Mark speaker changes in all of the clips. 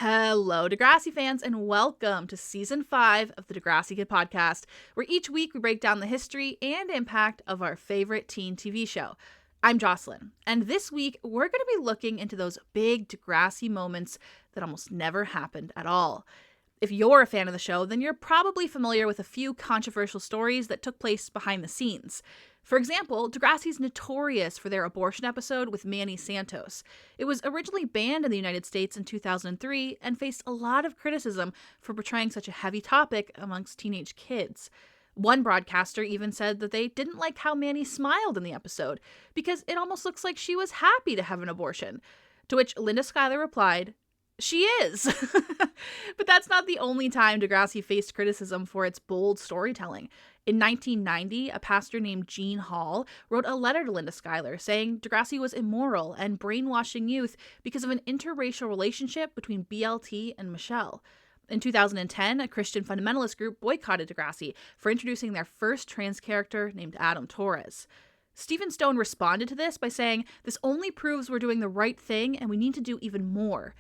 Speaker 1: Hello, Degrassi fans, and welcome to Season 5 of the Degrassi Kid podcast, where each week we break down the history and impact of our favorite teen TV show. I'm Jocelyn, and this week we're going to be looking into those big Degrassi moments that almost never happened at all. If you're a fan of the show, then you're probably familiar with a few controversial stories that took place behind the scenes. For example, Degrassi's notorious for their abortion episode with Manny Santos. It was originally banned in the United States in 2003 and faced a lot of criticism for portraying such a heavy topic amongst teenage kids. One broadcaster even said that they didn't like how Manny smiled in the episode because it almost looks like she was happy to have an abortion. To which Linda Schuyler replied, "She is." But that's not the only time Degrassi faced criticism for its bold storytelling. In 1990, a pastor named Gene Hall wrote a letter to Linda Schuyler saying Degrassi was immoral and brainwashing youth because of an interracial relationship between BLT and Michelle. In 2010, a Christian fundamentalist group boycotted Degrassi for introducing their first trans character named Adam Torres. Stephen Stone responded to this by saying, "This only proves we're doing the right thing and we need to do even more."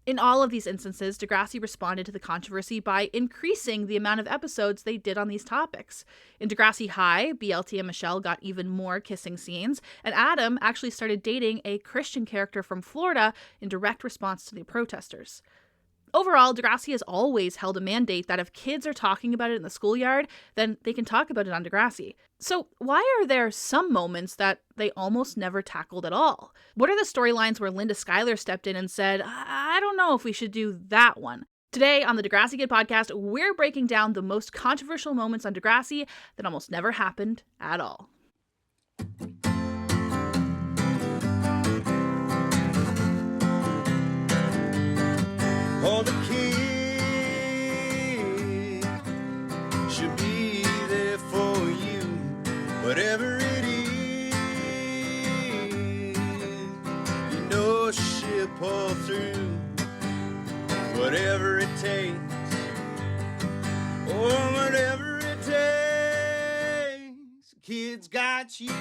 Speaker 1: In all of these instances, Degrassi responded to the controversy by increasing the amount of episodes they did on these topics. In Degrassi High, BLT and Michelle got even more kissing scenes, and Adam actually started dating a Christian character from Florida in direct response to the protesters. Overall, Degrassi has always held a mandate that if kids are talking about it in the schoolyard, then they can talk about it on Degrassi. So why are there some moments that they almost never tackled at all? What are the storylines where Linda Schuyler stepped in and said, "I don't know if we should do that one"? Today on the Degrassi Kid podcast, we're breaking down the most controversial moments on Degrassi that almost never happened at all.
Speaker 2: All the kids should be there for you, whatever it is. You know she'll pull through, whatever it takes, or whatever it takes. Kids got you.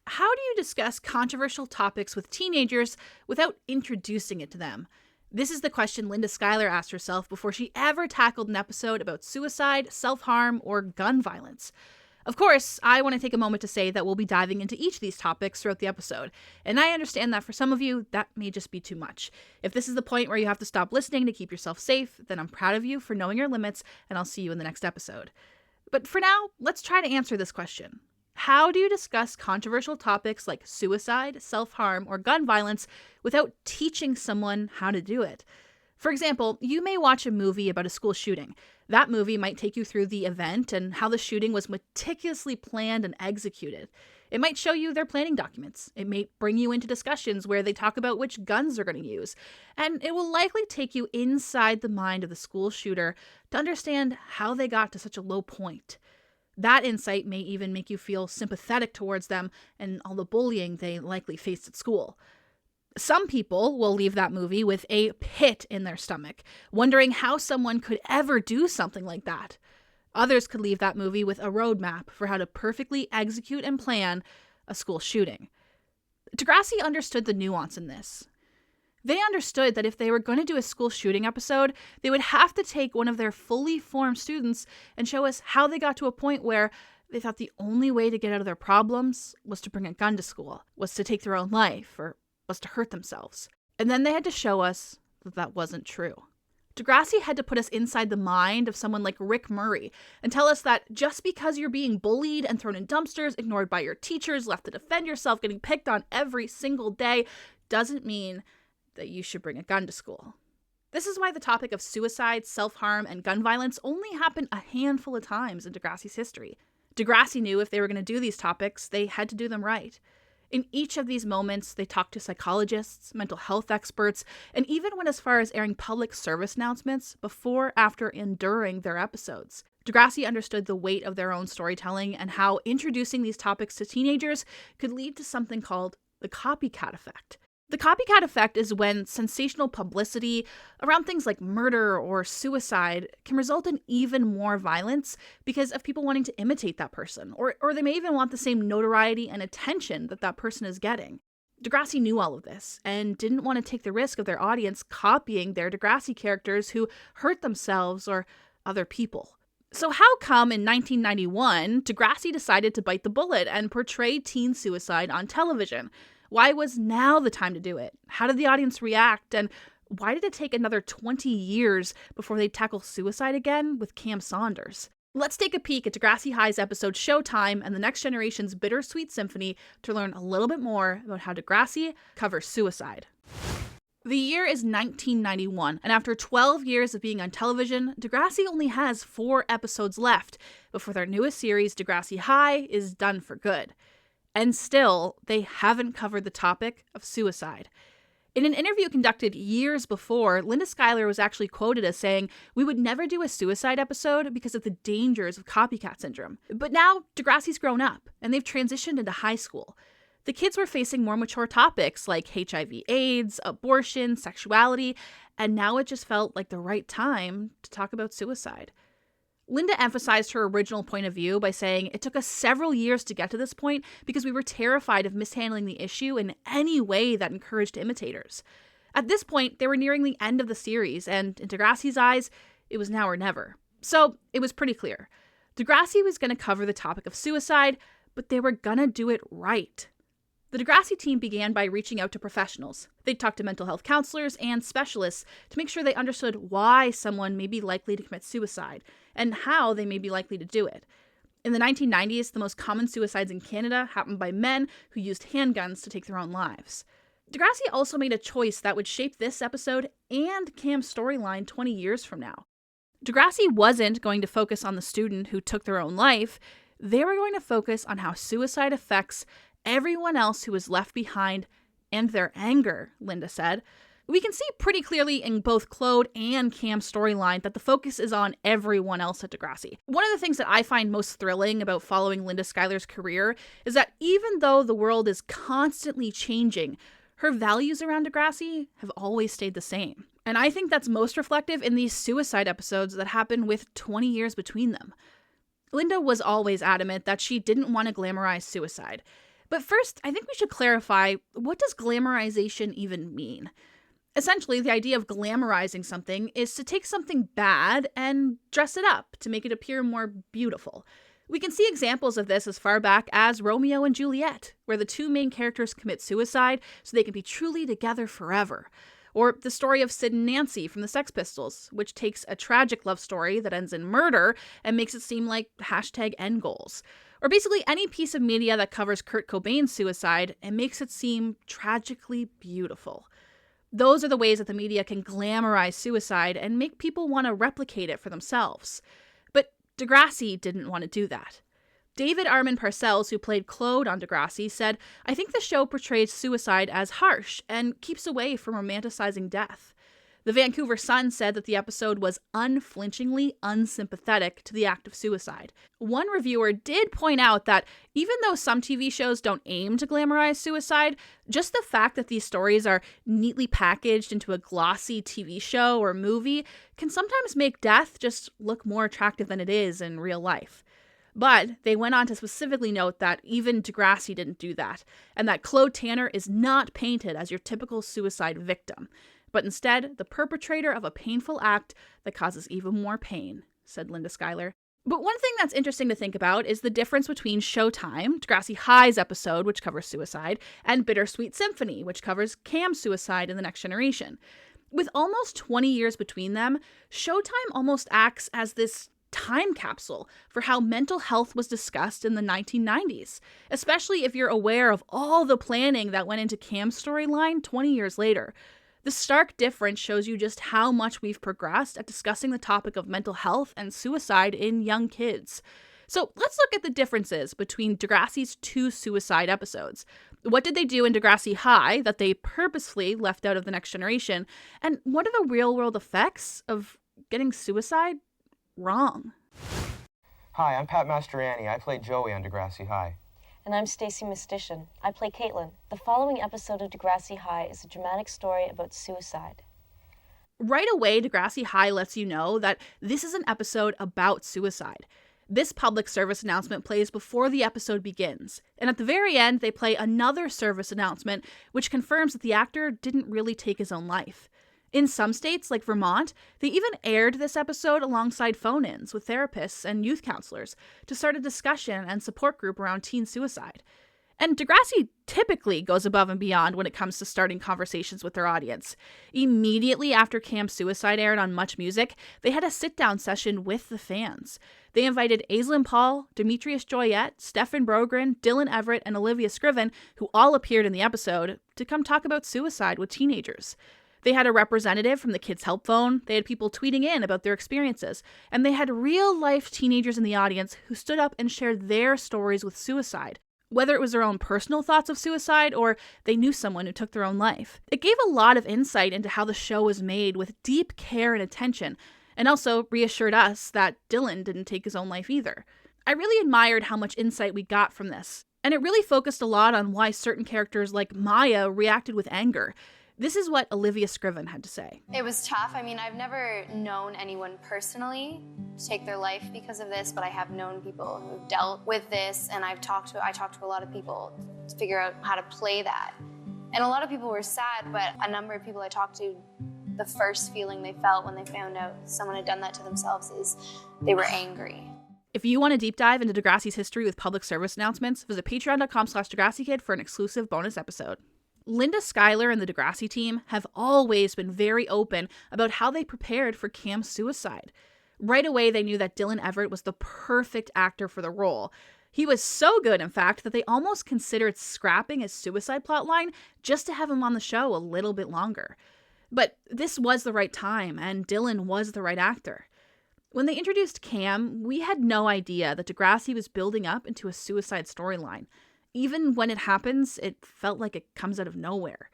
Speaker 1: How do you discuss controversial topics with teenagers without introducing it to them? This is the question Linda Schuyler asked herself before she ever tackled an episode about suicide, self-harm, or gun violence. Of course, I want to take a moment to say that we'll be diving into each of these topics throughout the episode, and I understand that for some of you, that may just be too much. If this is the point where you have to stop listening to keep yourself safe, then I'm proud of you for knowing your limits, and I'll see you in the next episode. But for now, let's try to answer this question. How do you discuss controversial topics like suicide, self-harm, or gun violence without teaching someone how to do it? For example, you may watch a movie about a school shooting. That movie might take you through the event and how the shooting was meticulously planned and executed. It might show you their planning documents. It may bring you into discussions where they talk about which guns they're going to use. And it will likely take you inside the mind of the school shooter to understand how they got to such a low point. That insight may even make you feel sympathetic towards them and all the bullying they likely faced at school. Some people will leave that movie with a pit in their stomach, wondering how someone could ever do something like that. Others could leave that movie with a roadmap for how to perfectly execute and plan a school shooting. Degrassi understood the nuance in this. They understood that if they were going to do a school shooting episode, they would have to take one of their fully formed students and show us how they got to a point where they thought the only way to get out of their problems was to bring a gun to school, was to take their own life, or was to hurt themselves. And then they had to show us that that wasn't true. Degrassi had to put us inside the mind of someone like Rick Murray and tell us that just because you're being bullied and thrown in dumpsters, ignored by your teachers, left to defend yourself, getting picked on every single day, doesn't mean that you should bring a gun to school. This is why the topic of suicide, self-harm, and gun violence only happened a handful of times in Degrassi's history. Degrassi knew if they were going to do these topics, they had to do them right. In each of these moments, they talked to psychologists, mental health experts, and even went as far as airing public service announcements before, after, and during their episodes. Degrassi understood the weight of their own storytelling and how introducing these topics to teenagers could lead to something called the copycat effect. The copycat effect is when sensational publicity around things like murder or suicide can result in even more violence because of people wanting to imitate that person, or they may even want the same notoriety and attention that that person is getting. Degrassi knew all of this and didn't want to take the risk of their audience copying their Degrassi characters who hurt themselves or other people. So how come in 1991, Degrassi decided to bite the bullet and portray teen suicide on television? Why was now the time to do it? How did the audience react? And why did it take another 20 years before they tackle suicide again with Cam Saunders? Let's take a peek at Degrassi High's episode Showtime and the Next Generation's Bittersweet Symphony to learn a little bit more about how Degrassi covers suicide. The year is 1991, and after 12 years of being on television, Degrassi only has 4 episodes left before their newest series, Degrassi High, is done for good. And still, they haven't covered the topic of suicide. In an interview conducted years before, Linda Schuyler was actually quoted as saying, "We would never do a suicide episode because of the dangers of copycat syndrome." But now, Degrassi's grown up, and they've transitioned into high school. The kids were facing more mature topics like HIV/AIDS, abortion, sexuality, and now it just felt like the right time to talk about suicide. Linda emphasized her original point of view by saying, "It took us several years to get to this point because we were terrified of mishandling the issue in any way that encouraged imitators." At this point, they were nearing the end of the series, and in Degrassi's eyes, it was now or never. So it was pretty clear. Degrassi was going to cover the topic of suicide, but they were going to do it right. The Degrassi team began by reaching out to professionals. They talked to mental health counselors and specialists to make sure they understood why someone may be likely to commit suicide and how they may be likely to do it. In the 1990s, the most common suicides in Canada happened by men who used handguns to take their own lives. Degrassi also made a choice that would shape this episode and Cam's storyline 20 years from now. Degrassi wasn't going to focus on the student who took their own life. They were going to focus on how suicide affects everyone else who was left behind and their anger, Linda said. We can see pretty clearly in both Claude and Cam's storyline that the focus is on everyone else at Degrassi. One of the things that I find most thrilling about following Linda Schuyler's career is that even though the world is constantly changing, her values around Degrassi have always stayed the same. And I think that's most reflective in these suicide episodes that happen with 20 years between them. Linda was always adamant that she didn't want to glamorize suicide. But first, I think we should clarify, what does glamorization even mean? Essentially, the idea of glamorizing something is to take something bad and dress it up to make it appear more beautiful. We can see examples of this as far back as Romeo and Juliet, where the two main characters commit suicide so they can be truly together forever. Or the story of Sid and Nancy from the Sex Pistols, which takes a tragic love story that ends in murder and makes it seem like #end goals. Or basically any piece of media that covers Kurt Cobain's suicide and makes it seem tragically beautiful. Those are the ways that the media can glamorize suicide and make people want to replicate it for themselves. But Degrassi didn't want to do that. David Armin Parcells, who played Claude on Degrassi, said, "I think the show portrays suicide as harsh and keeps away from romanticizing death." The Vancouver Sun said that the episode was unflinchingly unsympathetic to the act of suicide. One reviewer did point out that even though some TV shows don't aim to glamorize suicide, just the fact that these stories are neatly packaged into a glossy TV show or movie can sometimes make death just look more attractive than it is in real life. But they went on to specifically note that even Degrassi didn't do that, and that Claude Tanner is not painted as your typical suicide victim, but instead the perpetrator of a painful act that causes even more pain, said Linda Schuyler. But one thing that's interesting to think about is the difference between Showtime, Degrassi High's episode, which covers suicide, and Bittersweet Symphony, which covers Cam's suicide in The Next Generation. With almost 20 years between them, Showtime almost acts as this time capsule for how mental health was discussed in the 1990s, especially if you're aware of all the planning that went into Cam's storyline 20 years later. The stark difference shows you just how much we've progressed at discussing the topic of mental health and suicide in young kids. So let's look at the differences between Degrassi's 2 suicide episodes. What did they do in Degrassi High that they purposefully left out of The Next Generation? And what are the real-world effects of getting suicide wrong?
Speaker 3: Hi, I'm Pat Mastroianni. I played Joey on Degrassi High.
Speaker 4: And I'm Stacey Mistician. I play Caitlin. The following episode of Degrassi High is a dramatic story about suicide.
Speaker 1: Right away, Degrassi High lets you know that this is an episode about suicide. This public service announcement plays before the episode begins, and at the very end, they play another service announcement which confirms that the actor didn't really take his own life. In some states, like Vermont, they even aired this episode alongside phone-ins with therapists and youth counselors to start a discussion and support group around teen suicide. And Degrassi typically goes above and beyond when it comes to starting conversations with their audience. Immediately after Cam's suicide aired on Much Music, they had a sit-down session with the fans. They invited Aislinn Paul, Demetrius Joyette, Stefan Brogren, Dylan Everett, and Olivia Scriven, who all appeared in the episode, to come talk about suicide with teenagers. They had a representative from the Kids Help Phone, they had people tweeting in about their experiences, and they had real-life teenagers in the audience who stood up and shared their stories with suicide, whether it was their own personal thoughts of suicide or they knew someone who took their own life. It gave a lot of insight into how the show was made with deep care and attention, and also reassured us that Dylan didn't take his own life either. I really admired how much insight we got from this, and it really focused a lot on why certain characters like Maya reacted with anger. This is what Olivia Scriven had to say.
Speaker 5: It was tough. I mean, I've never known anyone personally to take their life because of this, but I have known people who've dealt with this, and I talked to a lot of people to figure out how to play that. And a lot of people were sad, but a number of people I talked to, the first feeling they felt when they found out someone had done that to themselves is they were angry.
Speaker 1: If you want to deep dive into Degrassi's history with public service announcements, visit patreon.com/DegrassiKid for an exclusive bonus episode. Linda Schuyler and the Degrassi team have always been very open about how they prepared for Cam's suicide. Right away, they knew that Dylan Everett was the perfect actor for the role. He was so good, in fact, that they almost considered scrapping his suicide plotline just to have him on the show a little bit longer. But this was the right time, and Dylan was the right actor. When they introduced Cam, we had no idea that Degrassi was building up into a suicide storyline. Even when it happens, it felt like it comes out of nowhere.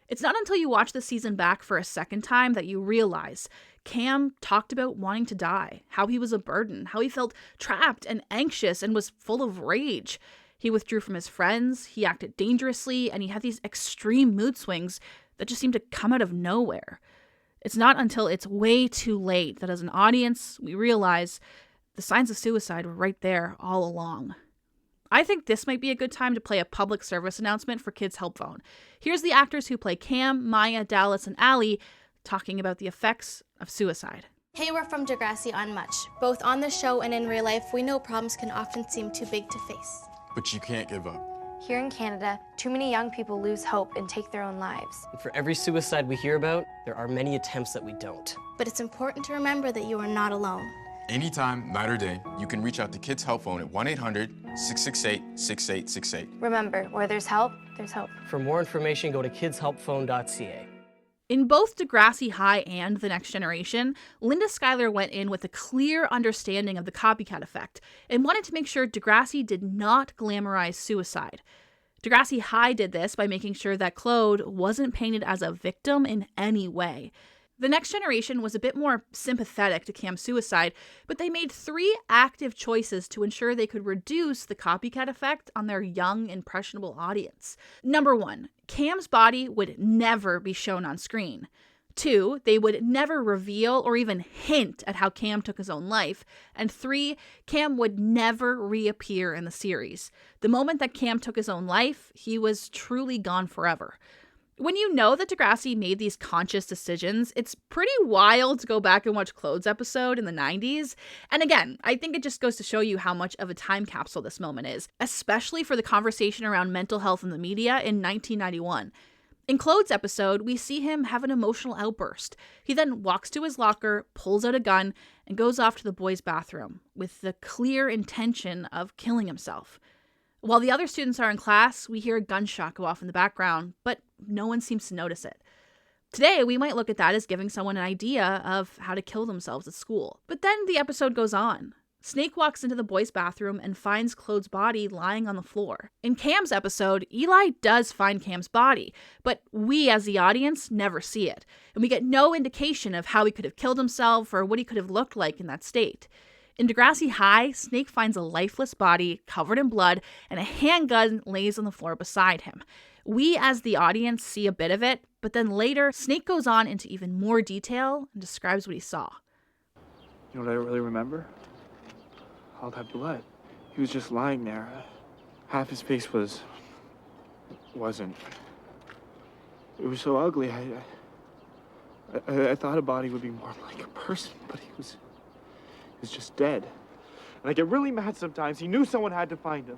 Speaker 1: It's not until you watch the season back for a second time that you realize Cam talked about wanting to die, how he was a burden, how he felt trapped and anxious and was full of rage. He withdrew from his friends, he acted dangerously, and he had these extreme mood swings that just seemed to come out of nowhere. It's not until it's way too late that as an audience, we realize the signs of suicide were right there all along. I think this might be a good time to play a public service announcement for Kids Help Phone. Here's the actors who play Cam, Maya, Dallas, and Allie talking about the effects of suicide.
Speaker 6: Hey, we're from Degrassi on Much. Both on the show and in real life, we know problems can often seem too big to face.
Speaker 2: But you can't give up.
Speaker 7: Here in Canada, too many young people lose hope and take their own lives.
Speaker 8: And for every suicide we hear about, there are many attempts that we don't.
Speaker 6: But it's important to remember that you are not alone.
Speaker 9: Anytime, night or day, you can reach out to Kids Help Phone at 1-800-668-6868.
Speaker 7: Remember, where there's help, there's hope.
Speaker 8: For more information, go to kidshelpphone.ca.
Speaker 1: In both Degrassi High and The Next Generation, Linda Schuyler went in with a clear understanding of the copycat effect and wanted to make sure Degrassi did not glamorize suicide. Degrassi High did this by making sure that Claude wasn't painted as a victim in any way. The Next Generation was a bit more sympathetic to Cam's suicide, but they made 3 active choices to ensure they could reduce the copycat effect on their young, impressionable audience. Number 1, Cam's body would never be shown on screen. 2, they would never reveal or even hint at how Cam took his own life. And 3, Cam would never reappear in the series. The moment that Cam took his own life, he was truly gone forever. When you know that Degrassi made these conscious decisions, it's pretty wild to go back and watch Claude's episode in the 90s. And again, I think it just goes to show you how much of a time capsule this moment is, especially for the conversation around mental health in the media in 1991. In Claude's episode, we see him have an emotional outburst. He then walks to his locker, pulls out a gun, and goes off to the boys' bathroom with the clear intention of killing himself. While the other students are in class, we hear a gunshot go off in the background, but no one seems to notice it. Today, we might look at that as giving someone an idea of how to kill themselves at school. But then the episode goes on. Snake walks into the boys' bathroom and finds Claude's body lying on the floor. In Cam's episode, Eli does find Cam's body, but we as the audience never see it, and we get no indication of how he could have killed himself or what he could have looked like in that state. In Degrassi High, Snake finds a lifeless body covered in blood, and a handgun lays on the floor beside him. We as the audience see a bit of it, but then later, Snake goes on into even more detail and describes what he saw.
Speaker 10: You know what I don't really remember? all that blood. He was just lying there. Half his face wasn't. It was so ugly. I thought a body would be more like a person, but he was just dead. And I get really mad sometimes. He knew someone had to find him.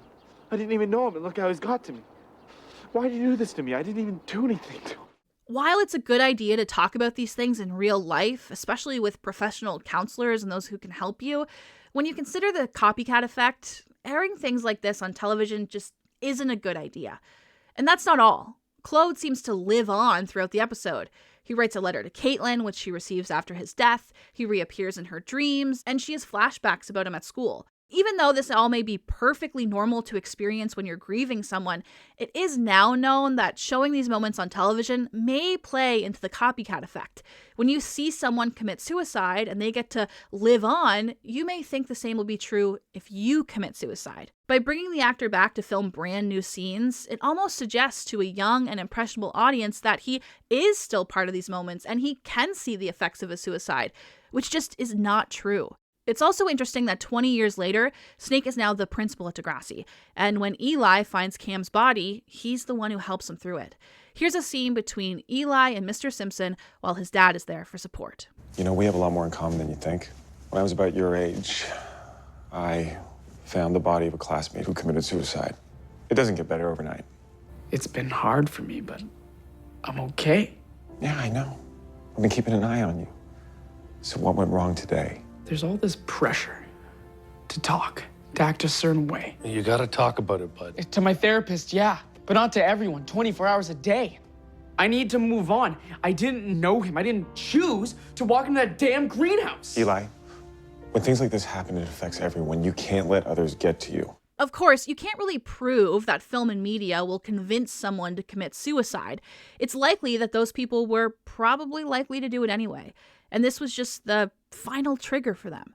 Speaker 10: I didn't even know him, and look how he's got to me. Why did you do this to me? I didn't even do anything to him.
Speaker 1: While it's a good idea to talk about these things in real life, especially with professional counselors and those who can help you, when you consider the copycat effect, airing things like this on television just isn't a good idea. And that's not all. Claude seems to live on throughout the episode. He writes a letter to Caitlin, which she receives after his death. He reappears in her dreams, and she has flashbacks about him at school. Even though this all may be perfectly normal to experience when you're grieving someone, it is now known that showing these moments on television may play into the copycat effect. When you see someone commit suicide and they get to live on, you may think the same will be true if you commit suicide. By bringing the actor back to film brand new scenes, it almost suggests to a young and impressionable audience that he is still part of these moments and he can see the effects of a suicide, which just is not true. It's also interesting that 20 years later, Snake is now the principal at Degrassi, and when Eli finds Cam's body, he's the one who helps him through it. Here's a scene between Eli and Mr. Simpson while his dad is there for support.
Speaker 11: You know, we have a lot more in common than you think. When I was about your age, I found the body of a classmate who committed suicide. It doesn't get better overnight.
Speaker 10: It's been hard for me, but I'm okay.
Speaker 11: Yeah, I know. I've been keeping an eye on you. So what went wrong today?
Speaker 10: There's all this pressure to talk, to act a certain way.
Speaker 2: You gotta talk about it, bud.
Speaker 10: To my therapist, yeah, but not to everyone, 24 hours a day. I need to move on. I didn't know him. I didn't choose to walk into that damn greenhouse.
Speaker 11: Eli, when things like this happen, it affects everyone. You can't let others get to you.
Speaker 1: Of course, you can't really prove that film and media will convince someone to commit suicide. It's likely that those people were probably likely to do it anyway, and this was just the final trigger for them.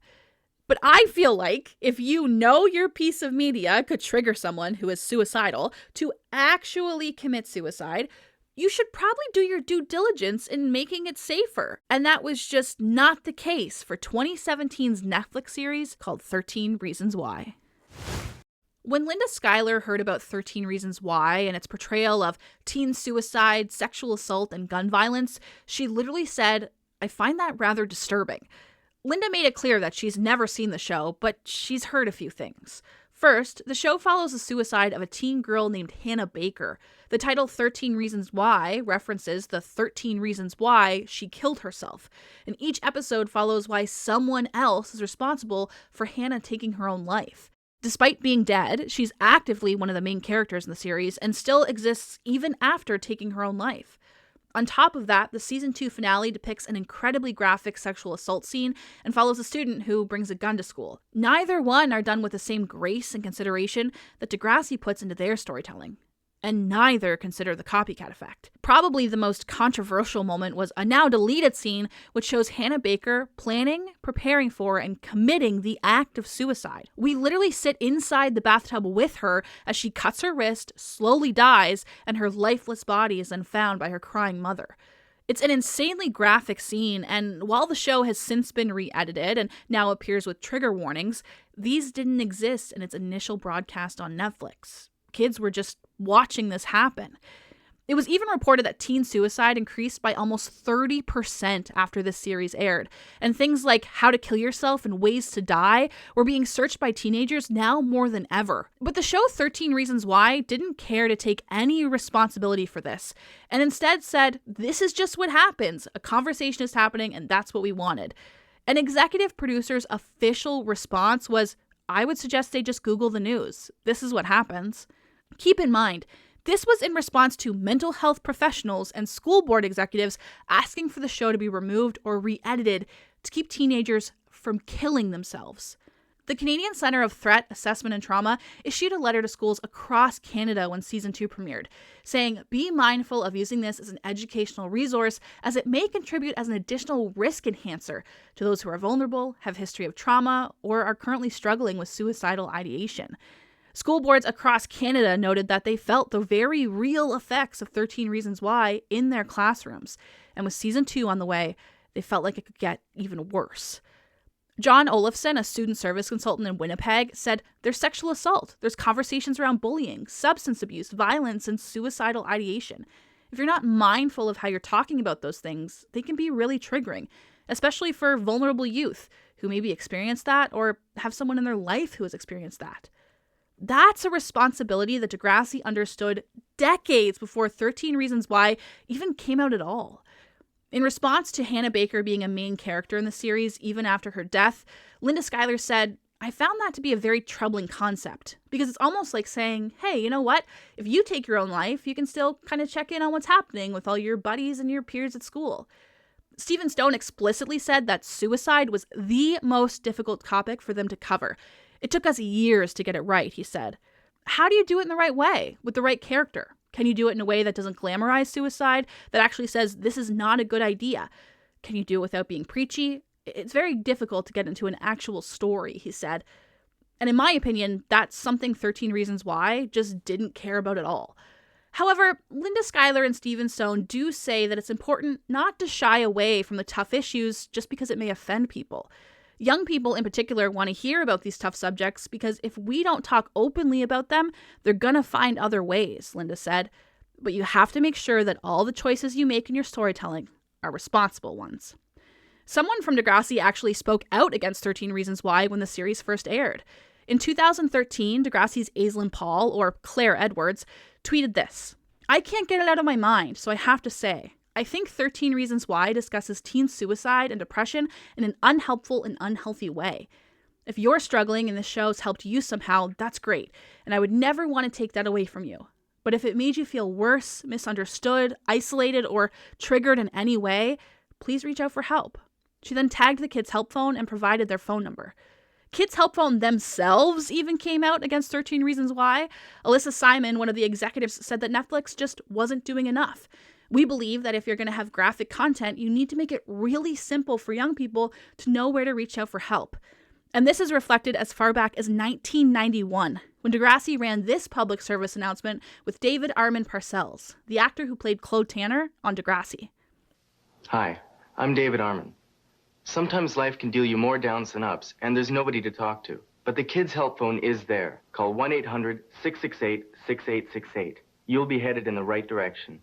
Speaker 1: But I feel like if you know your piece of media could trigger someone who is suicidal to actually commit suicide, you should probably do your due diligence in making it safer. And that was just not the case for 2017's Netflix series called 13 Reasons Why. When Linda Schuyler heard about 13 Reasons Why and its portrayal of teen suicide, sexual assault, and gun violence, she literally said, "I find that rather disturbing." Linda made it clear that she's never seen the show, but she's heard a few things. First, the show follows the suicide of a teen girl named Hannah Baker. The title 13 Reasons Why references the 13 reasons why she killed herself, and each episode follows why someone else is responsible for Hannah taking her own life. Despite being dead, she's actively one of the main characters in the series and still exists even after taking her own life. On top of that, the season 2 finale depicts an incredibly graphic sexual assault scene and follows a student who brings a gun to school. Neither one are done with the same grace and consideration that Degrassi puts into their storytelling. And neither consider the copycat effect. Probably the most controversial moment was a now deleted scene which shows Hannah Baker planning, preparing for, and committing the act of suicide. We literally sit inside the bathtub with her as she cuts her wrist, slowly dies, and her lifeless body is then found by her crying mother. It's an insanely graphic scene, and while the show has since been re-edited and now appears with trigger warnings, these didn't exist in its initial broadcast on Netflix. Kids were just watching this happen. It was even reported that teen suicide increased by almost 30% after this series aired, and things like how to kill yourself and ways to die were being searched by teenagers now more than ever. But the show 13 Reasons Why didn't care to take any responsibility for this, and instead said, "This is just what happens. A conversation is happening, and that's what we wanted." An executive producer's official response was, "I would suggest they just Google the news. This is what happens." Keep in mind, this was in response to mental health professionals and school board executives asking for the show to be removed or re-edited to keep teenagers from killing themselves. The Canadian Centre of Threat Assessment and Trauma issued a letter to schools across Canada when season 2 premiered, saying, "Be mindful of using this as an educational resource as it may contribute as an additional risk enhancer to those who are vulnerable, have history of trauma, or are currently struggling with suicidal ideation." School boards across Canada noted that they felt the very real effects of 13 Reasons Why in their classrooms, and with season 2 on the way, they felt like it could get even worse. John Olafson, a student service consultant in Winnipeg, said there's sexual assault, there's conversations around bullying, substance abuse, violence, and suicidal ideation. If you're not mindful of how you're talking about those things, they can be really triggering, especially for vulnerable youth who maybe experienced that or have someone in their life who has experienced that. That's a responsibility that Degrassi understood decades before 13 Reasons Why even came out at all. In response to Hannah Baker being a main character in the series even after her death, Linda Schuyler said, "I found that to be a very troubling concept because it's almost like saying, hey, you know what? If you take your own life, you can still kind of check in on what's happening with all your buddies and your peers at school." Stephen Stone explicitly said that suicide was the most difficult topic for them to cover. "It took us years to get it right," he said. How do you do it in the right way, with the right character? Can you do it in a way that doesn't glamorize suicide, that actually says this is not a good idea? Can you do it without being preachy? It's very difficult to get into an actual story, he said. And in my opinion, that's something 13 Reasons Why just didn't care about at all. However, Linda Schuyler and Stephen Stone do say that it's important not to shy away from the tough issues just because it may offend people. Young people in particular want to hear about these tough subjects because if we don't talk openly about them, they're going to find other ways, Linda said. But you have to make sure that all the choices you make in your storytelling are responsible ones. Someone from Degrassi actually spoke out against 13 Reasons Why when the series first aired. In 2013, Degrassi's Aislinn Paul, or Claire Edwards, tweeted this: "I can't get it out of my mind, so I have to say, I think 13 Reasons Why discusses teen suicide and depression in an unhelpful and unhealthy way. If you're struggling and this show's helped you somehow, that's great, and I would never want to take that away from you. But if it made you feel worse, misunderstood, isolated, or triggered in any way, please reach out for help." She then tagged the Kids Help Phone and provided their phone number. Kids Help Phone themselves even came out against 13 Reasons Why. Alyssa Simon, one of the executives, said that Netflix just wasn't doing enough. "We believe that if you're going to have graphic content, you need to make it really simple for young people to know where to reach out for help." And this is reflected as far back as 1991, when Degrassi ran this public service announcement with David Armin Parcells, the actor who played Claude Tanner on Degrassi.
Speaker 12: "Hi, I'm David Armin. Sometimes life can deal you more downs than ups, and there's nobody to talk to. But the Kids Help Phone is there. Call 1-800-668-6868. You'll be headed in the right direction."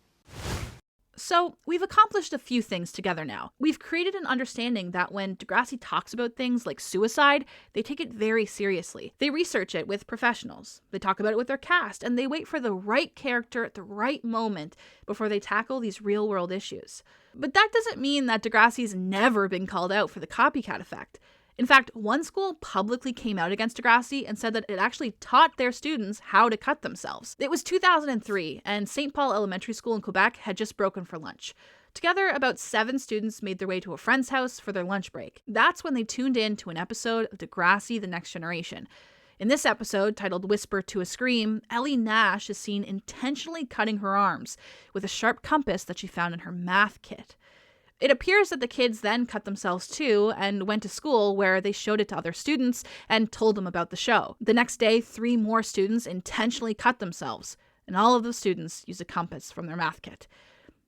Speaker 1: So, we've accomplished a few things together now. We've created an understanding that when Degrassi talks about things like suicide, they take it very seriously. They research it with professionals. They talk about it with their cast, and they wait for the right character at the right moment before they tackle these real-world issues. But that doesn't mean that Degrassi's never been called out for the copycat effect. In fact, one school publicly came out against Degrassi and said that it actually taught their students how to cut themselves. It was 2003, and St. Paul Elementary School in Quebec had just broken for lunch. Together, about 7 students made their way to a friend's house for their lunch break. That's when they tuned in to an episode of Degrassi: The Next Generation. In this episode, titled Whisper to a Scream, Ellie Nash is seen intentionally cutting her arms with a sharp compass that she found in her math kit. It appears that the kids then cut themselves too and went to school where they showed it to other students and told them about the show. The next day, 3 more students intentionally cut themselves, and all of those students used a compass from their math kit.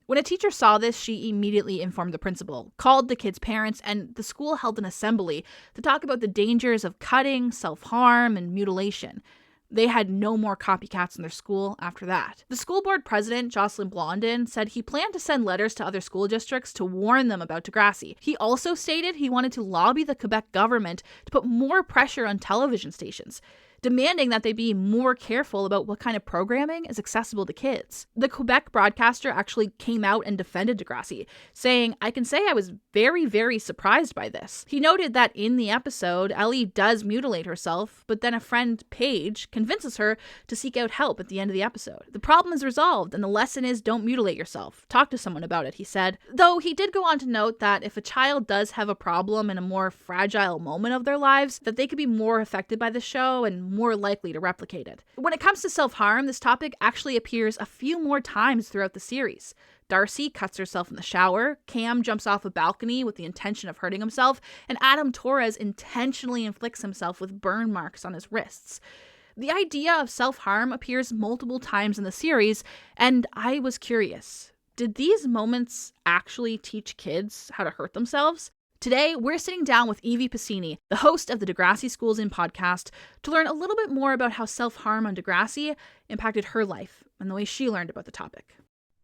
Speaker 1: When a teacher saw this, she immediately informed the principal, called the kids' parents, and the school held an assembly to talk about the dangers of cutting, self-harm, and mutilation. They had no more copycats in their school after that. The school board president, Jocelyn Blondin, said he planned to send letters to other school districts to warn them about Degrassi. He also stated he wanted to lobby the Quebec government to put more pressure on television stations, demanding that they be more careful about what kind of programming is accessible to kids. The Quebec broadcaster actually came out and defended Degrassi, saying, "I can say I was very, very surprised by this." He noted that in the episode, Ellie does mutilate herself, but then a friend, Paige, convinces her to seek out help at the end of the episode. "The problem is resolved, and the lesson is don't mutilate yourself. Talk to someone about it," he said. Though he did go on to note that if a child does have a problem in a more fragile moment of their lives, that they could be more affected by the show and more likely to replicate it. When it comes to self-harm, this topic actually appears a few more times throughout the series. Darcy cuts herself in the shower, Cam jumps off a balcony with the intention of hurting himself, and Adam Torres intentionally inflicts himself with burn marks on his wrists. The idea of self-harm appears multiple times in the series, and I was curious. Did these moments actually teach kids how to hurt themselves? Today, we're sitting down with eeveepacini, the host of the Degrassi Schools In podcast, to learn a little bit more about how self-harm on Degrassi impacted her life and the way she learned about the topic.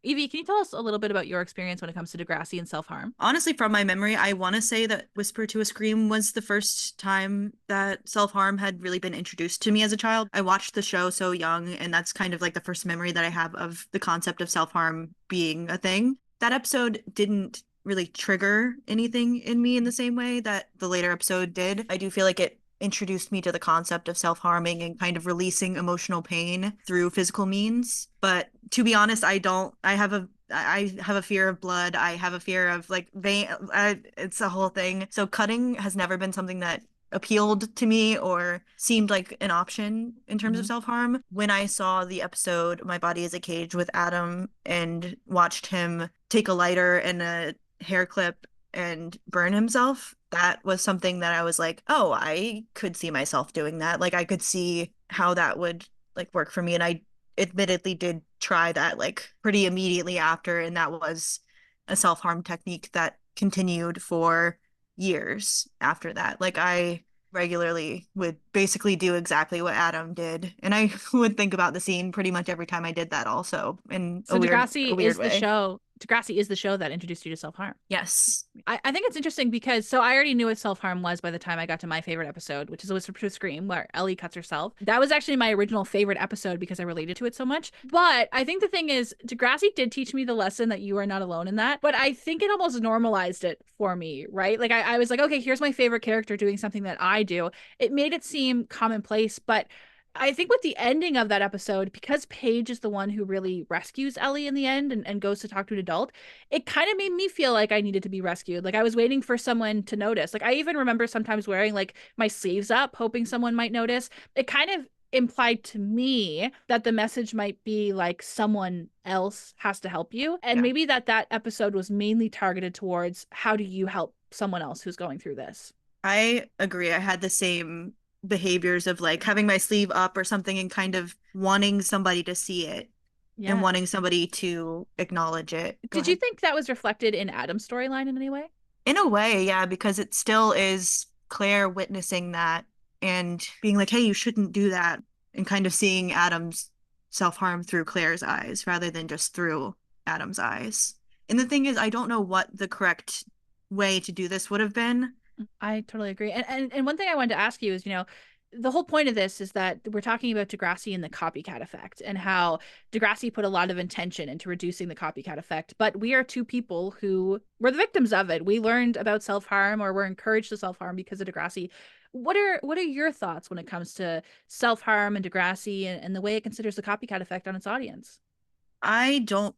Speaker 1: Evie, can you tell us a little bit about your experience when it comes to Degrassi and self-harm?
Speaker 13: Honestly, from my memory, I want to say that Whisper to a Scream was the first time that self-harm had really been introduced to me as a child. I watched the show so young, and that's kind of like the first memory that I have of the concept of self-harm being a thing. That episode didn't really trigger anything in me in the same way that the later episode did. I do feel like it introduced me to the concept of self-harming and kind of releasing emotional pain through physical means. But to be honest, I have a fear of blood. I have a fear of like vein. It's a whole thing. So cutting has never been something that appealed to me or seemed like an option in terms of self-harm. When I saw the episode My Body is a Cage with Adam and watched him take a lighter and a hair clip and burn himself, that was something that I was like, oh, I could see myself doing that. Like I could see how that would like work for me. And I admittedly did try that like pretty immediately after, and that was a self-harm technique that continued for years after that. Like I regularly would basically do exactly what Adam did, and I would think about the scene pretty much every time I did that also in a weird way.
Speaker 1: Degrassi is the show that introduced you to self-harm.
Speaker 13: Yes.
Speaker 1: I think it's interesting because I already knew what self-harm was by the time I got to my favorite episode, which is A Whisper to a Scream, where Ellie cuts herself. That was actually my original favorite episode because I related to it so much. But I think the thing is, Degrassi did teach me the lesson that you are not alone in that. But I think it almost normalized it for me, right? Like I was like, okay, here's my favorite character doing something that I do. It made it seem commonplace, but I think with the ending of that episode, because Paige is the one who really rescues Ellie in the end and goes to talk to an adult, it kind of made me feel like I needed to be rescued. Like I was waiting for someone to notice. Like I even remember sometimes wearing like my sleeves up, hoping someone might notice. It kind of implied to me that the message might be like someone else has to help you. And maybe that episode was mainly targeted towards how do you help someone else who's going through this.
Speaker 13: I agree. I had the same behaviors of like having my sleeve up or something and kind of wanting somebody to see it and wanting somebody to acknowledge it.
Speaker 1: Did you think that was reflected in Adam's storyline in any way?
Speaker 13: In a way, yeah, because it still is Claire witnessing that and being like, hey, you shouldn't do that, and kind of seeing Adam's self-harm through Claire's eyes rather than just through Adam's eyes. And the thing is, I don't know what the correct way to do this would have been.
Speaker 1: I totally agree. And one thing I wanted to ask you is, the whole point of this is that we're talking about Degrassi and the copycat effect and how Degrassi put a lot of intention into reducing the copycat effect. But we are two people who were the victims of it. We learned about self-harm or were encouraged to self-harm because of Degrassi. What are your thoughts when it comes to self-harm and Degrassi and the way it considers the copycat effect on its audience?
Speaker 13: I don't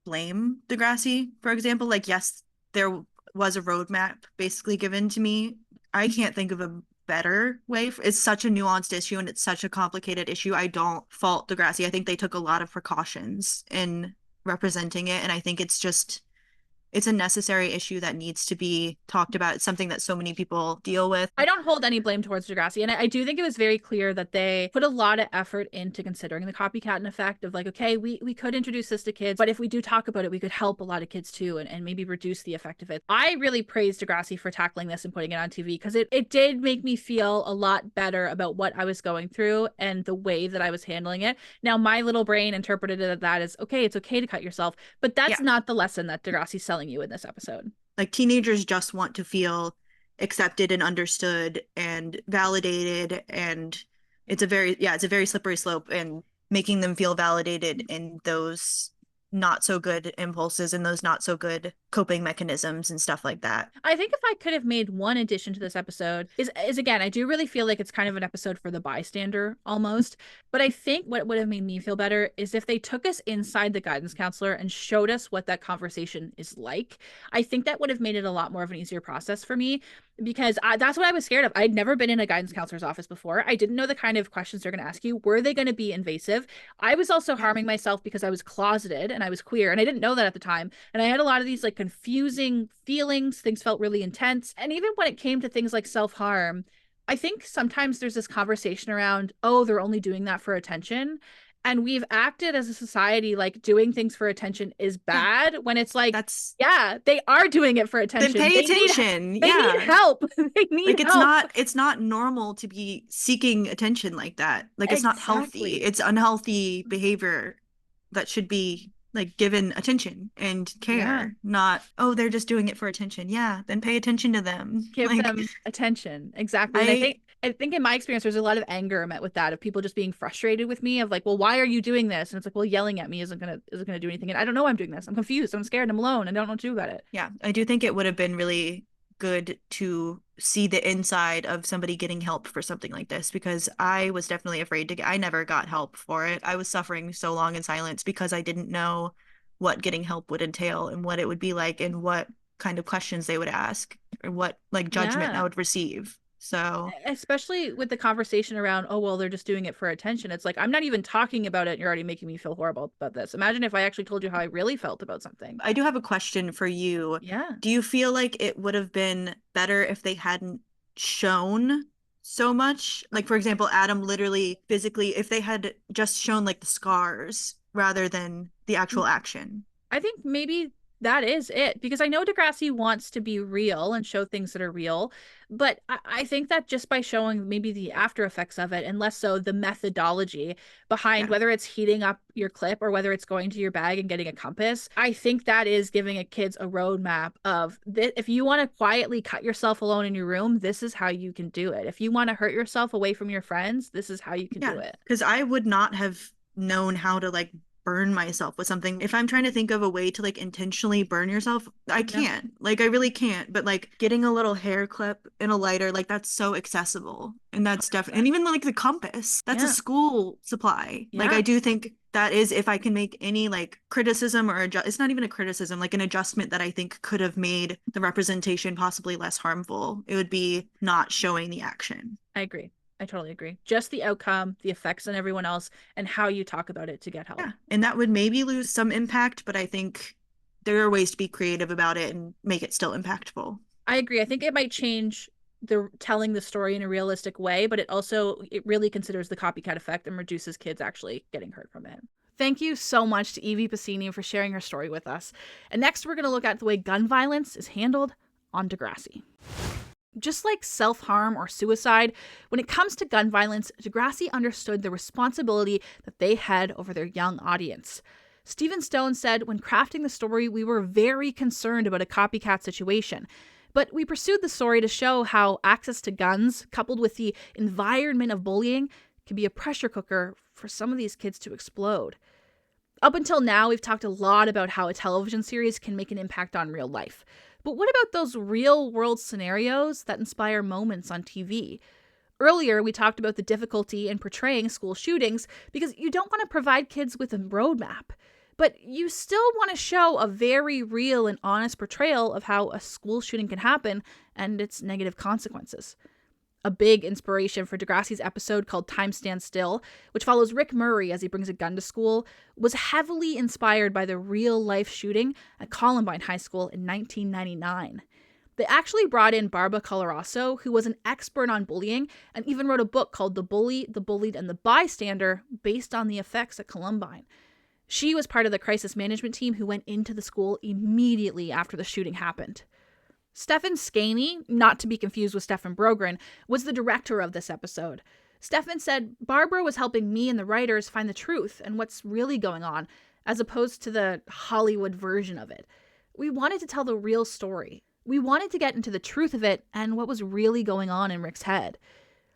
Speaker 13: blame Degrassi, for example. Like, yes, there was a roadmap basically given to me. I can't think of a better way. It's such a nuanced issue and it's such a complicated issue. I don't fault Degrassi. I think they took a lot of precautions in representing it, and I think it's a necessary issue that needs to be talked about. It's something that so many people deal with.
Speaker 1: I don't hold any blame towards Degrassi. And I do think it was very clear that they put a lot of effort into considering the copycat effect of like, okay, we could introduce this to kids, but if we do talk about it, we could help a lot of kids too and maybe reduce the effect of it. I really praised Degrassi for tackling this and putting it on TV because it did make me feel a lot better about what I was going through and the way that I was handling it. Now, my little brain interpreted that as, okay, it's okay to cut yourself, but that's not the lesson that Degrassi's selling you in this episode.
Speaker 13: Like, teenagers just want to feel accepted and understood and validated, and it's a very slippery slope, and making them feel validated in those not so good impulses and those not so good coping mechanisms and stuff like that.
Speaker 1: I think if I could have made one addition to this episode is again, I do really feel like it's kind of an episode for the bystander almost, but I think what would have made me feel better is if they took us inside the guidance counselor and showed us what that conversation is like. I think that would have made it a lot more of an easier process for me, because that's what I was scared of. I'd never been in a guidance counselor's office before. I didn't know the kind of questions they're going to ask you. Were they going to be invasive? I was also harming myself because I was closeted and I was queer, and I didn't know that at the time. And I had a lot of these like confusing feelings. Things felt really intense. And even when it came to things like self-harm, I think sometimes there's this conversation around, oh, they're only doing that for attention. And we've acted as a society like doing things for attention is bad when it's like, yeah, they are doing it for attention.
Speaker 13: Then pay
Speaker 1: They need-
Speaker 13: attention.
Speaker 1: They need help. They need
Speaker 13: like
Speaker 1: help.
Speaker 13: it's not normal to be seeking attention like that. Like it's not healthy. It's unhealthy behavior that should be like given attention and care, not, oh, they're just doing it for attention. Yeah, then pay attention to them.
Speaker 1: Give them attention. Exactly. And I think in my experience, there's a lot of anger met with that, of people just being frustrated with me, of like, well, why are you doing this? And it's like, well, yelling at me isn't gonna do anything. And I don't know I'm doing this. I'm confused. I'm scared. I'm alone. I don't know what to do about it.
Speaker 13: Yeah, I do think it would have been really good to see the inside of somebody getting help for something like this, because I was definitely afraid to I never got help for it. I was suffering so long in silence because I didn't know what getting help would entail and what it would be like and what kind of questions they would ask or what like judgment I would receive. So
Speaker 1: especially with the conversation around, oh, well, they're just doing it for attention. It's like, I'm not even talking about it and you're already making me feel horrible about this. Imagine if I actually told you how I really felt about something.
Speaker 13: I do have a question for you.
Speaker 1: Yeah.
Speaker 13: Do you feel like it would have been better if they hadn't shown so much? Like, for example, Adam literally physically, if they had just shown like the scars rather than the actual action.
Speaker 1: I think maybe that is it, because I know Degrassi wants to be real and show things that are real, but I think that just by showing maybe the after effects of it and less so the methodology behind whether it's heating up your clip or whether it's going to your bag and getting a compass, I think that is giving kids a roadmap of if you want to quietly cut yourself alone in your room, this is how you can do it. If you want to hurt yourself away from your friends, this is how you can do it.
Speaker 13: Because I would not have known how to like burn myself with something. If I'm trying to think of a way to like intentionally burn yourself, I can't. Like I really can't. But like getting a little hair clip and a lighter, like that's so accessible. And that's definitely, and even like the compass, that's a school supply. Like I do think that is, if I can make any like criticism or it's not even a criticism, like an adjustment that I think could have made the representation possibly less harmful, it would be not showing the action.
Speaker 1: I agree. I totally agree. Just the outcome, the effects on everyone else, and how you talk about it to get help.
Speaker 13: Yeah. And that would maybe lose some impact, but I think there are ways to be creative about it and make it still impactful.
Speaker 1: I agree. I think it might change the telling the story in a realistic way, but it really considers the copycat effect and reduces kids actually getting hurt from it. Thank you so much to Eevee for sharing her story with us. And next, we're going to look at the way gun violence is handled on Degrassi. Just like self-harm or suicide, when it comes to gun violence, Degrassi understood the responsibility that they had over their young audience. Stephen Stone said, when crafting the story, we were very concerned about a copycat situation. But we pursued the story to show how access to guns, coupled with the environment of bullying, can be a pressure cooker for some of these kids to explode. Up until now, we've talked a lot about how a television series can make an impact on real life. But what about those real-world scenarios that inspire moments on TV? Earlier, we talked about the difficulty in portraying school shootings because you don't want to provide kids with a roadmap. But you still want to show a very real and honest portrayal of how a school shooting can happen and its negative consequences. A big inspiration for Degrassi's episode called Time Stands Still, which follows Rick Murray as he brings a gun to school, was heavily inspired by the real-life shooting at Columbine High School in 1999. They actually brought in Barbara Coloroso, who was an expert on bullying and even wrote a book called The Bully, the Bullied, and the Bystander based on the effects at Columbine. She was part of the crisis management team who went into the school immediately after the shooting happened. Stefan Skaney, not to be confused with Stefan Brogren, was the director of this episode. Stefan said, Barbara was helping me and the writers find the truth and what's really going on, as opposed to the Hollywood version of it. We wanted to tell the real story. We wanted to get into the truth of it and what was really going on in Rick's head.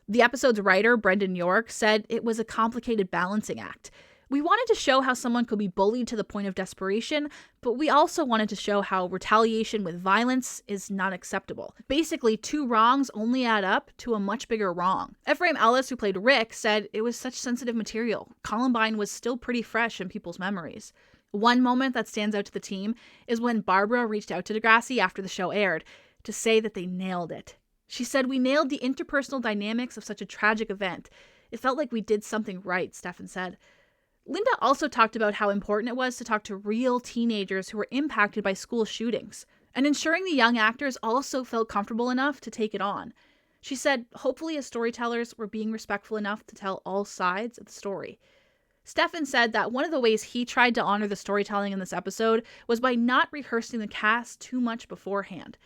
Speaker 1: The episode's writer, Brendan York, said it was a complicated balancing act. We wanted to show how someone could be bullied to the point of desperation, but we also wanted to show how retaliation with violence is not acceptable. Basically, two wrongs only add up to a much bigger wrong. Ephraim Ellis, who played Rick, said it was such sensitive material. Columbine was still pretty fresh in people's memories. One moment that stands out to the team is when Barbara reached out to Degrassi after the show aired to say that they nailed it. She said, "We nailed the interpersonal dynamics of such a tragic event. It felt like we did something right," Stefan said. Linda also talked about how important it was to talk to real teenagers who were impacted by school shootings, and ensuring the young actors also felt comfortable enough to take it on. She said, hopefully as storytellers, we're being respectful enough to tell all sides of the story. Stefan said that one of the ways he tried to honor the storytelling in this episode was by not rehearsing the cast too much beforehand.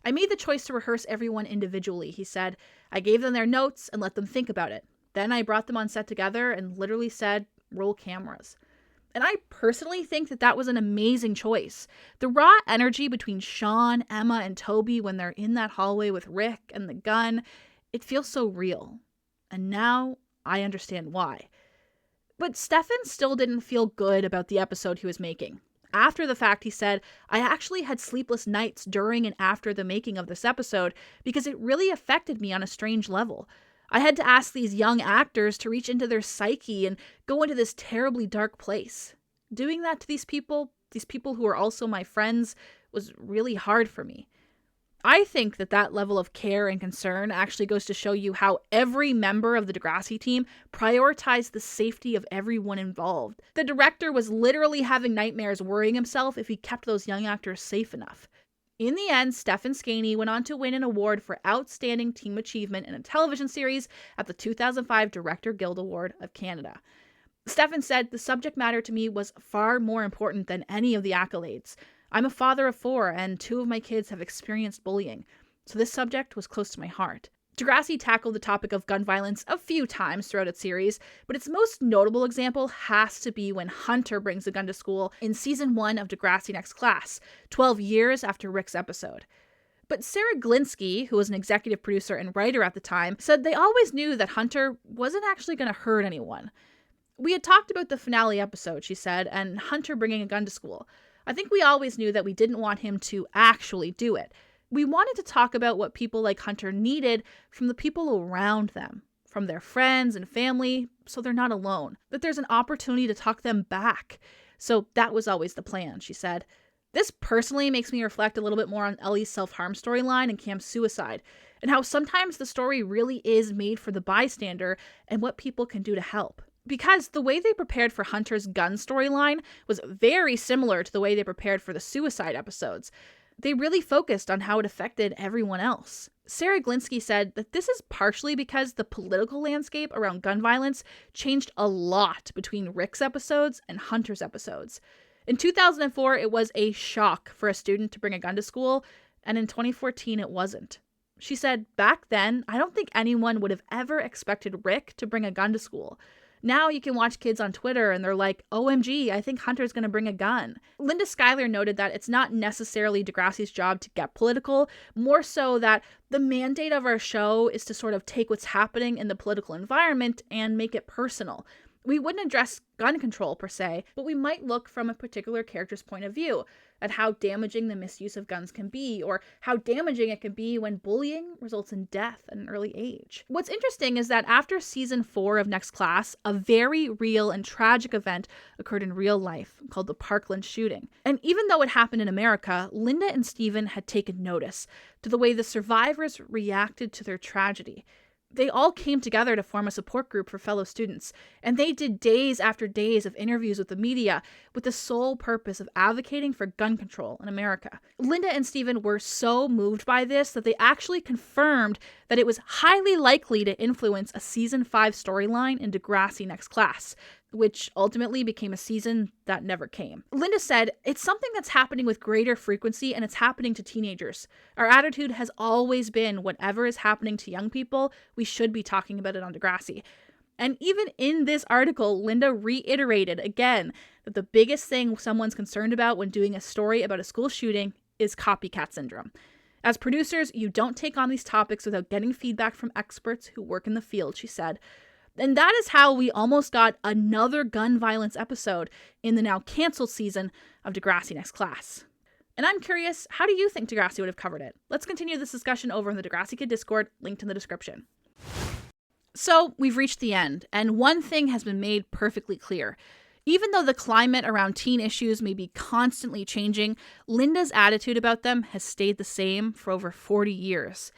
Speaker 1: I made the choice to rehearse everyone individually, he said. I gave them their notes and let them think about it. Then I brought them on set together and literally said, roll cameras. And I personally think that that was an amazing choice. The raw energy between Sean, Emma, and Toby when they're in that hallway with Rick and the gun, it feels so real. And now I understand why. But Stefan still didn't feel good about the episode he was making. After the fact, he said, I actually had sleepless nights during and after the making of this episode because it really affected me on a strange level. I had to ask these young actors to reach into their psyche and go into this terribly dark place. Doing that to these people who are also my friends, was really hard for me. I think that level of care and concern actually goes to show you how every member of the Degrassi team prioritized the safety of everyone involved. The director was literally having nightmares worrying himself if he kept those young actors safe enough. In the end, Stefan Skaney went on to win an award for Outstanding Team Achievement in a Television Series at the 2005 Director Guild Award of Canada. Stefan said, the subject matter to me was far more important than any of the accolades. I'm a father of 4, and 2 of my kids have experienced bullying, so this subject was close to my heart. Degrassi tackled the topic of gun violence a few times throughout its series, but its most notable example has to be when Hunter brings a gun to school in Season 1 of Degrassi Next Class, 12 years after Rick's episode. But Sarah Glinsky, who was an executive producer and writer at the time, said they always knew that Hunter wasn't actually going to hurt anyone. We had talked about the finale episode, she said, and Hunter bringing a gun to school. I think we always knew that we didn't want him to actually do it. We wanted to talk about what people like Hunter needed from the people around them, from their friends and family, so they're not alone, that there's an opportunity to talk them back. So that was always the plan, she said. This personally makes me reflect a little bit more on Ellie's self-harm storyline and Cam's suicide, and how sometimes the story really is made for the bystander and what people can do to help. Because the way they prepared for Hunter's gun storyline was very similar to the way they prepared for the suicide episodes. They really focused on how it affected everyone else. Sarah Glinsky said that this is partially because the political landscape around gun violence changed a lot between Rick's episodes and Hunter's episodes. In 2004, it was a shock for a student to bring a gun to school, and in 2014, it wasn't. She said, back then, I don't think anyone would have ever expected Rick to bring a gun to school. Now you can watch kids on Twitter and they're like, OMG, I think Hunter's going to bring a gun. Linda Schuyler noted that it's not necessarily Degrassi's job to get political, more so that the mandate of our show is to sort of take what's happening in the political environment and make it personal. We wouldn't address gun control per se, but we might look from a particular character's point of view at how damaging the misuse of guns can be, or how damaging it can be when bullying results in death at an early age. What's interesting is that after season 4 of Next Class, a very real and tragic event occurred in real life called the Parkland shooting. And even though it happened in America, Linda and Steven had taken notice to the way the survivors reacted to their tragedy. They all came together to form a support group for fellow students, and they did days after days of interviews with the media with the sole purpose of advocating for gun control in America. Linda and Steven were so moved by this that they actually confirmed that it was highly likely to influence a season 5 storyline in Degrassi Next Class, which ultimately became a season that never came. Linda said, it's something that's happening with greater frequency and it's happening to teenagers. Our attitude has always been whatever is happening to young people, we should be talking about it on Degrassi. And even in this article, Linda reiterated again that the biggest thing someone's concerned about when doing a story about a school shooting is copycat syndrome. As producers, you don't take on these topics without getting feedback from experts who work in the field, she said. And that is how we almost got another gun violence episode in the now canceled season of Degrassi Next Class. And I'm curious, how do you think Degrassi would have covered it? Let's continue this discussion over in the Degrassi Kid Discord, linked in the description. So we've reached the end, and one thing has been made perfectly clear. Even though the climate around teen issues may be constantly changing, Linda's attitude about them has stayed the same for over 40 years.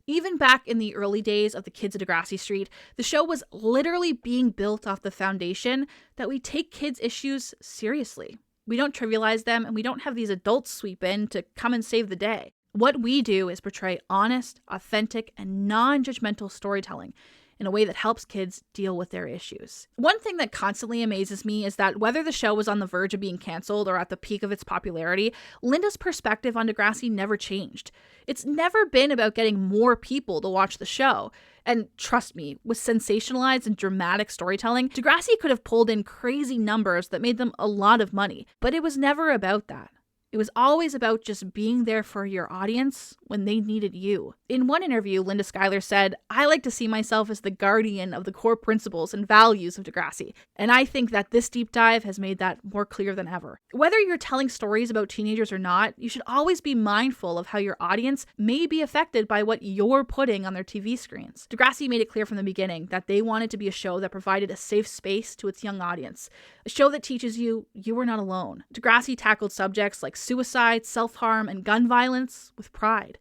Speaker 1: Even back in the early days of the Kids of Degrassi Street, the show was literally being built off the foundation that we take kids' issues seriously. We don't trivialize them, and we don't have these adults sweep in to come and save the day. What we do is portray honest, authentic, and non-judgmental storytelling. in a way that helps kids deal with their issues. One thing that constantly amazes me is that whether the show was on the verge of being canceled or at the peak of its popularity, Linda's perspective on Degrassi never changed. It's never been about getting more people to watch the show. And trust me, with sensationalized and dramatic storytelling, Degrassi could have pulled in crazy numbers that made them a lot of money. But it was never about that. It was always about just being there for your audience when they needed you. In one interview, Linda Schuyler said, "I like to see myself as the guardian of the core principles and values of Degrassi." And I think that this deep dive has made that more clear than ever. Whether you're telling stories about teenagers or not, you should always be mindful of how your audience may be affected by what you're putting on their TV screens. Degrassi made it clear from the beginning that they wanted to be a show that provided a safe space to its young audience. A show that teaches you are not alone. Degrassi tackled subjects like suicide, self-harm, and gun violence with pride.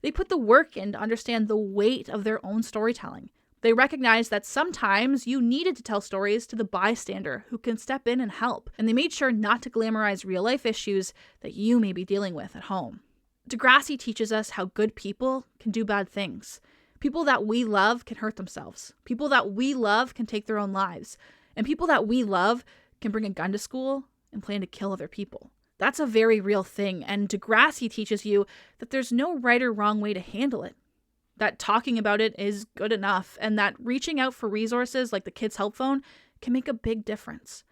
Speaker 1: They put the work in to understand the weight of their own storytelling. They recognized that sometimes you needed to tell stories to the bystander who can step in and help, and they made sure not to glamorize real-life issues that you may be dealing with at home. Degrassi teaches us how good people can do bad things. People that we love can hurt themselves. People that we love can take their own lives. And people that we love can bring a gun to school and plan to kill other people. That's a very real thing, and Degrassi teaches you that there's no right or wrong way to handle it, that talking about it is good enough, and that reaching out for resources like the Kids Help Phone can make a big difference.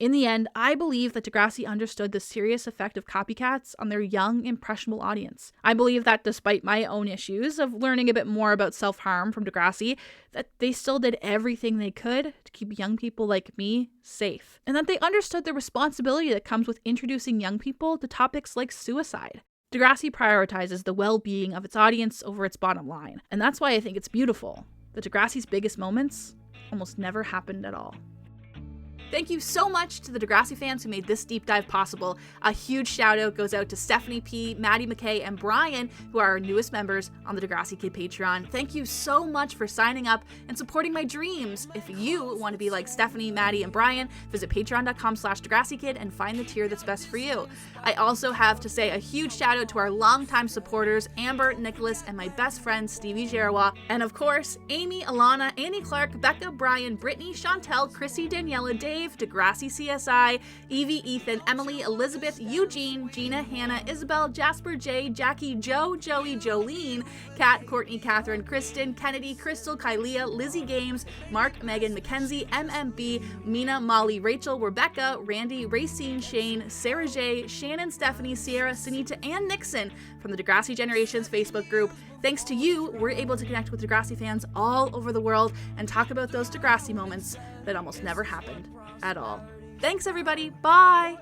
Speaker 1: In the end, I believe that Degrassi understood the serious effect of copycats on their young, impressionable audience. I believe that despite my own issues of learning a bit more about self-harm from Degrassi, that they still did everything they could to keep young people like me safe, and that they understood the responsibility that comes with introducing young people to topics like suicide. Degrassi prioritizes the well-being of its audience over its bottom line, and that's why I think it's beautiful that Degrassi's biggest moments almost never happened at all. Thank you so much to the Degrassi fans who made this deep dive possible. A huge shout out goes out to Stephanie P, Maddie McKay, and Brian, who are our newest members on the Degrassi Kid Patreon. Thank you so much for signing up and supporting my dreams. If you want to be like Stephanie, Maddie, and Brian, visit patreon.com/DegrassiKid and find the tier that's best for you. I also have to say a huge shout out to our longtime supporters, Amber, Nicholas, and my best friend, Stevie Gerwa. And of course, Amy, Alana, Annie Clark, Becca, Brian, Brittany, Chantel, Chrissy, Daniela, Dave, Degrassi CSI, Evie, Ethan, Emily, Elizabeth, Eugene, Gina, Hannah, Isabel, Jasper, Jay, Jackie, Joe, Joey, Jolene, Kat, Courtney, Catherine, Kristen, Kennedy, Crystal, Kylea, Lizzie Games, Mark, Megan, Mackenzie, MMB, Mina, Molly, Rachel, Rebecca, Randy, Racine, Shane, Sarah J, Shannon, Stephanie, Sierra, Sunita, and Nixon from the Degrassi Generations Facebook group. Thanks to you, we're able to connect with Degrassi fans all over the world and talk about those Degrassi moments that almost never happened at all. Thanks, everybody. Bye!